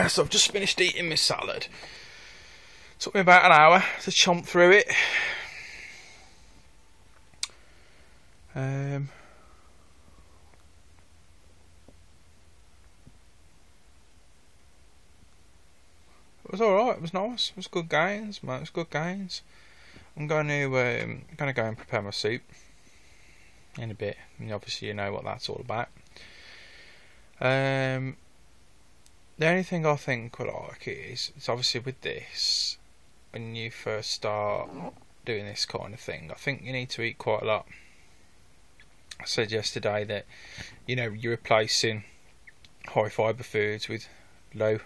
So I've just finished eating my salad. Took me about an hour to chomp through it. It was alright, it was nice, it was good gains, mate, it was good gains. I'm going to go and prepare my soup in a bit. And obviously you know what that's all about. The only thing I think I like is, it's obviously with this, when you first start doing this kind of thing, I think you need to eat quite a lot. I said yesterday that, you know, you're replacing high fibre foods with low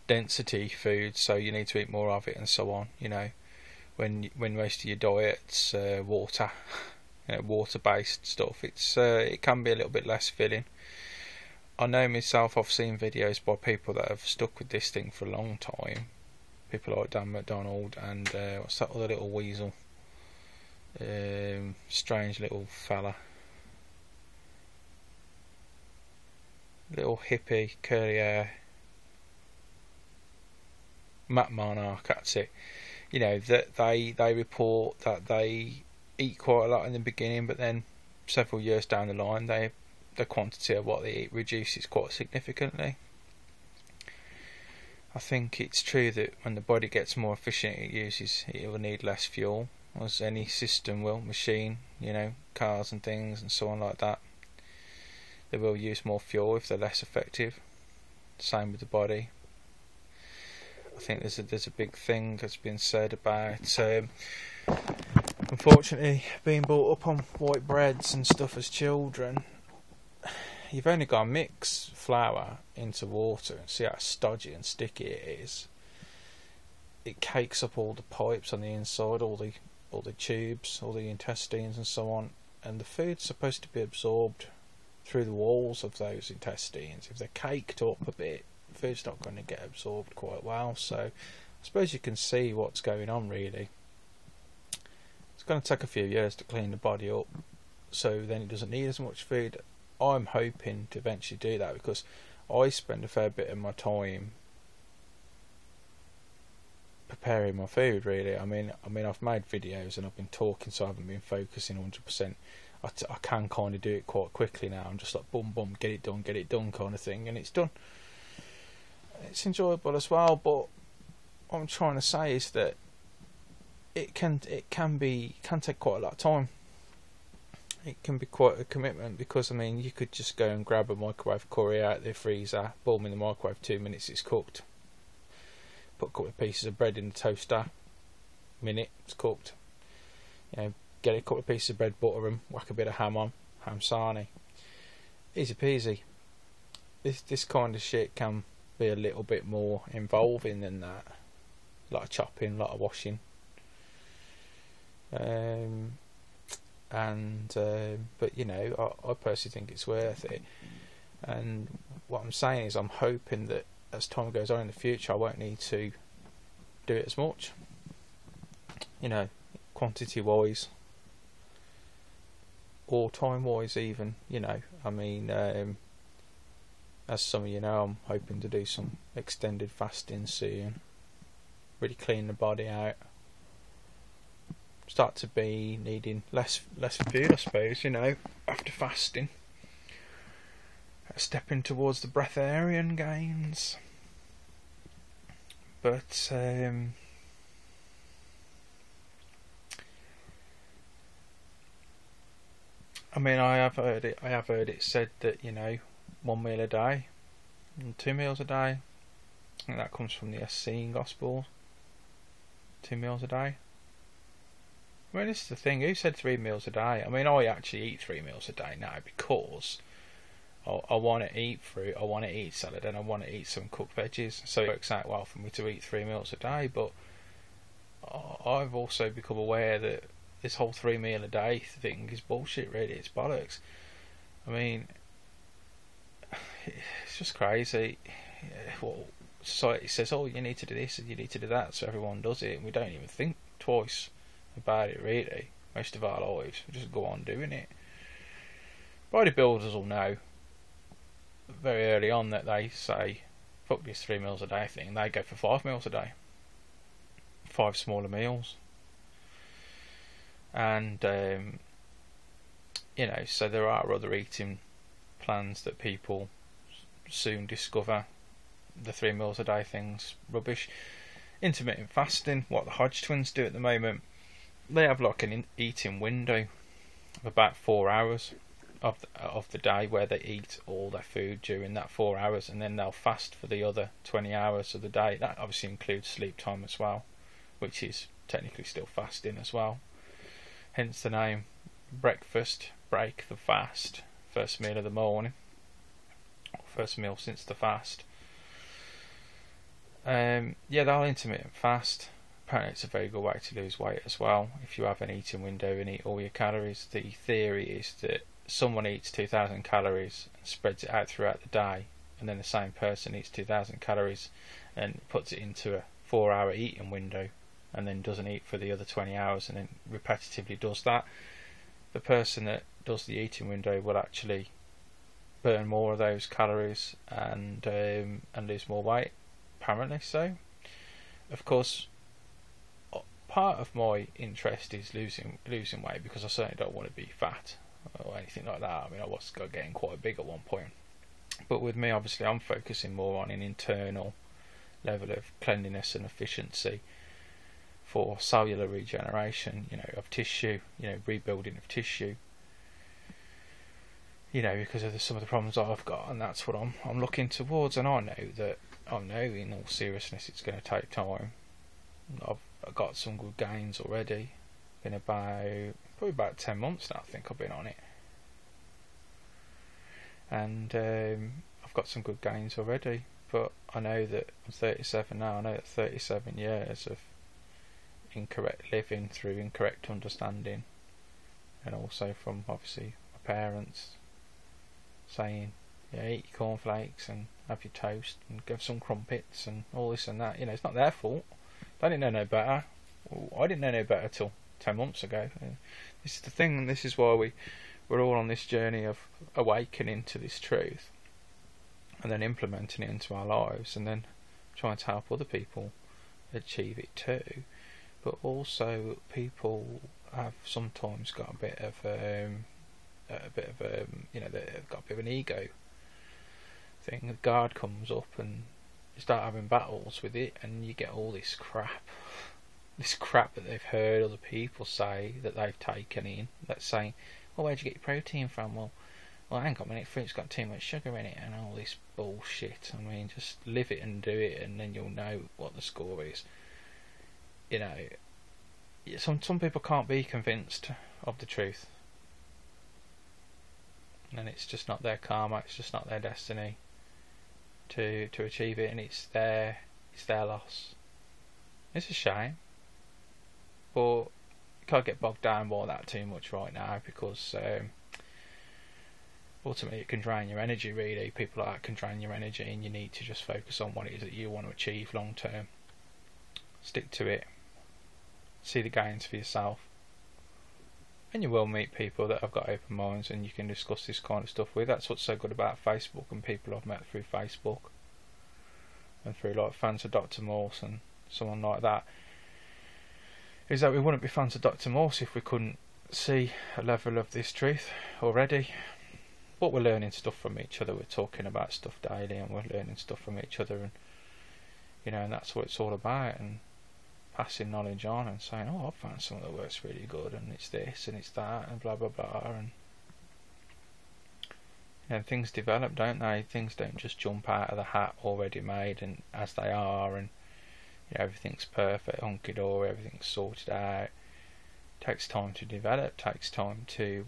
density foods, so you need to eat more of it and so on. You know, when most of your diet's water, water based stuff, it can be a little bit less filling. I know myself, I've seen videos by people that have stuck with this thing for a long time, people like Dan McDonald and what's that other little weasel, strange little fella, little hippie, curly hair, Matt Monarch, that's it. You know, that they report that they eat quite a lot in the beginning, but then several years down the line, the quantity of what they eat reduces quite significantly. I think it's true that when the body gets more efficient, it will need less fuel, as any system will, machine, you know, cars and things and so on like that. They will use more fuel if they're less effective. Same with the body. I think there's a big thing that's been said about unfortunately being brought up on white breads and stuff as children. You've only got to mix flour into water and see how stodgy and sticky it is. It cakes up all the pipes on the inside, all the tubes, all the intestines and so on, and the food's supposed to be absorbed through the walls of those intestines. If they're caked up a bit, food's not going to get absorbed quite well. So I suppose you can see what's going on really. It's going to take a few years to clean the body up, so then it doesn't need as much food. I'm hoping to eventually do that, because I spend a fair bit of my time preparing my food really. I mean I've made videos and I've been talking, so I haven't been focusing 100%. I can kind of do it quite quickly now. I'm just like boom boom, get it done kind of thing, and it's done. It's enjoyable as well, but what I'm trying to say is that it can take quite a lot of time. It can be quite a commitment, because I mean you could just go and grab a microwave curry out of the freezer, boom in the microwave, 2 minutes it's cooked. Put a couple of pieces of bread in the toaster, minute it's cooked. You know, get a couple of pieces of bread, butter them, whack a bit of ham on, ham sarnie, easy peasy. This kind of shit can be a little bit more involving than that. A lot of chopping, a lot of washing. But you know, I personally think it's worth it. And what I'm saying is, I'm hoping that as time goes on in the future, I won't need to do it as much. You know, quantity wise, or time wise even. You know, I mean, as some of you know, I'm hoping to do some extended fasting soon. Really clean the body out. Start to be needing less food, I suppose, you know, after fasting. Stepping towards the breatharian gains. But I mean, I have heard it said that, you know, 1 meal a day and 2 meals a day. I think that comes from the Essene Gospel. 2 meals a day. I mean, this is the thing, who said 3 meals a day? I mean, I actually eat 3 meals a day now, because I want to eat fruit, I want to eat salad, and I want to eat some cooked veggies. So it works out well for me to eat 3 meals a day. But I've also become aware that this whole 3 meal a day thing is bullshit, really. It's bollocks. I mean, it's just crazy. Well, society says, oh, you need to do this and you need to do that, so everyone does it, and we don't even think twice about it really. Most of our lives we just go on doing it. Bodybuilders will know very early on that they say fuck this 3 meals a day thing. They go for 5 meals a day, 5 smaller meals, and you know, so there are other eating plans that people soon discover. The 3 meals a day thing's rubbish. Intermittent fasting, what the Hodge twins do at the moment, they have like an eating window of about 4 hours of the day where they eat all their food during that 4 hours, and then they'll fast for the other 20 hours of the day. That obviously includes sleep time as well, which is technically still fasting as well. Hence the name breakfast, break the fast, first meal of the morning, first meal since the fast. Yeah, they'll intermittent fast. Apparently it's a very good way to lose weight as well. If you have an eating window and eat all your calories, the theory is that someone eats 2,000 calories and spreads it out throughout the day, and then the same person eats 2,000 calories and puts it into a 4-hour eating window, and then doesn't eat for the other 20 hours and then repetitively does that. The person that does the eating window will actually burn more of those calories and lose more weight, apparently. So of course, part of my interest is losing weight, because I certainly don't want to be fat or anything like that. I mean, I was getting quite big at one point, but with me, obviously, I'm focusing more on an internal level of cleanliness and efficiency for cellular regeneration, you know, of tissue, you know, rebuilding of tissue, you know, because of some of the problems I've got, and that's what I'm looking towards. And I know in all seriousness it's going to take time. I've got some good gains already. Been probably about 10 months now, I think I've been on it, and I've got some good gains already. But I know that I'm 37 now. I know that 37 years of incorrect living through incorrect understanding, and also from obviously my parents saying, yeah, eat your cornflakes and have your toast and give some crumpets and all this and that. You know, it's not their fault. They didn't know no better. I didn't know no better till 10 months ago. This is the thing, and this is why we're all on this journey of awakening to this truth, and then implementing it into our lives, and then trying to help other people achieve it too. But also, people have sometimes got a bit of you know, they've got a bit of an ego thing. The guard comes up and you start having battles with it, and you get all this crap that they've heard other people say that they've taken in. That's saying, well, where'd you get your protein from? Well, hang on a minute, fruit's got too much sugar in it, and all this bullshit. I mean, just live it and do it, and then you'll know what the score is. You know, some people can't be convinced of the truth, and it's just not their karma, it's just not their destiny to achieve it, and it's their loss. It's a shame, but you can't get bogged down by that too much right now, because ultimately it can drain your energy. Really, people like that can drain your energy, and you need to just focus on what it is that you want to achieve long term. Stick to it, see the gains for yourself, and you will meet people that have got open minds, and you can discuss this kind of stuff with. That's what's so good about Facebook and people I've met through Facebook and through like fans of Dr. Morse and someone like that, is that we wouldn't be fans of Dr. Morse if we couldn't see a level of this truth already. But we're learning stuff from each other, we're talking about stuff daily, and we're learning stuff from each other, and you know, and that's what it's all about, and passing knowledge on and saying, oh, I've found something that works really good, and it's this and it's that and blah blah blah, and you know, things develop, don't they? Things don't just jump out of the hat already made and as they are, and you know, everything's perfect, hunky-dory, everything's sorted out. It takes time to develop, takes time to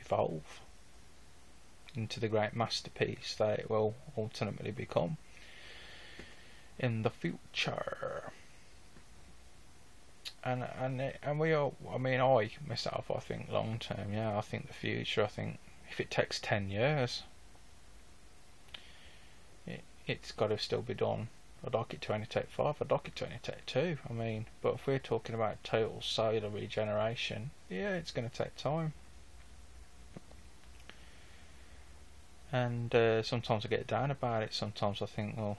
evolve into the great masterpiece that it will ultimately become in the future. And we all, I mean, I myself, I think long term, yeah, I think the future, I think if it takes 10 years, it's got to still be done. I'd like it to only take 5, I'd like it to only take 2, I mean, but if we're talking about total cellular regeneration, yeah, it's going to take time. And sometimes I get down about it. Sometimes I think, well,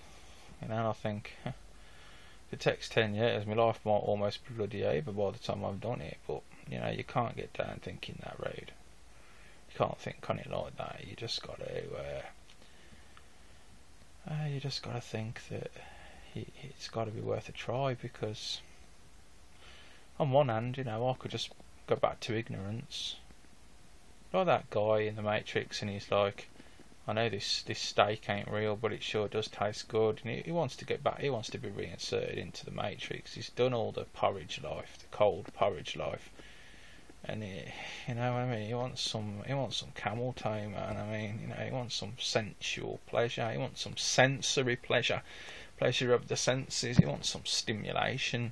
I think if it takes 10 years, my life might almost be bloody over by the time I've done it. But you can't get down thinking that road. You can't think on it like that. You just got to think that it's got to be worth a try, because on one hand, I could just go back to ignorance, like that guy in the Matrix, and he's like, I know this steak ain't real, but it sure does taste good. And he wants to get back. He wants to be reinserted into the Matrix. He's done all the porridge life, the cold porridge life, and you know what I mean. He wants some camel toe, man. I mean, he wants some sensual pleasure. He wants some sensory pleasure of the senses. He wants some stimulation.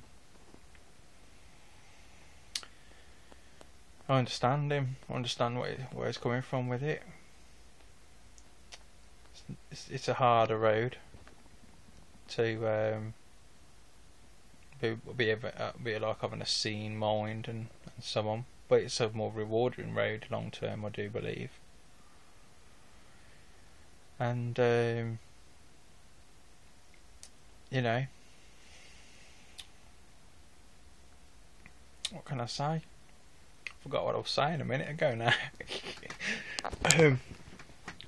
I understand him. I understand where he's coming from with it. It's a harder road to be like having a sane mind and so on, but it's a more rewarding road long term, I do believe. And what can I say? Forgot what I was saying a minute ago now.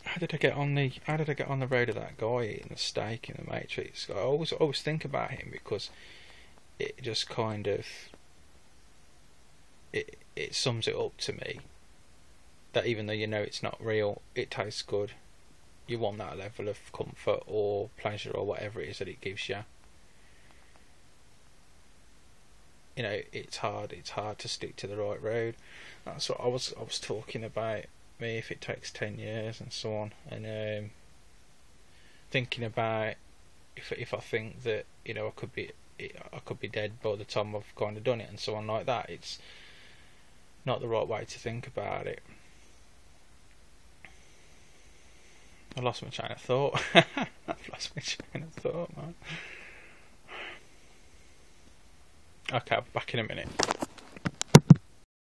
How did I get on the road of that guy eating the steak in the Matrix? I always think about him, because it just kind of it sums it up to me, that even though it's not real, it tastes good. You want that level of comfort or pleasure or whatever it is that it gives you. It's hard to stick to the right road. That's what I was talking about. Me, if it takes 10 years and so on, and thinking about if I think that I could be dead by the time I've kind of done it and so on like that. It's not the right way to think about it. I lost my chain of thought. I've lost my chain of thought, man. Okay, I'll be back in a minute.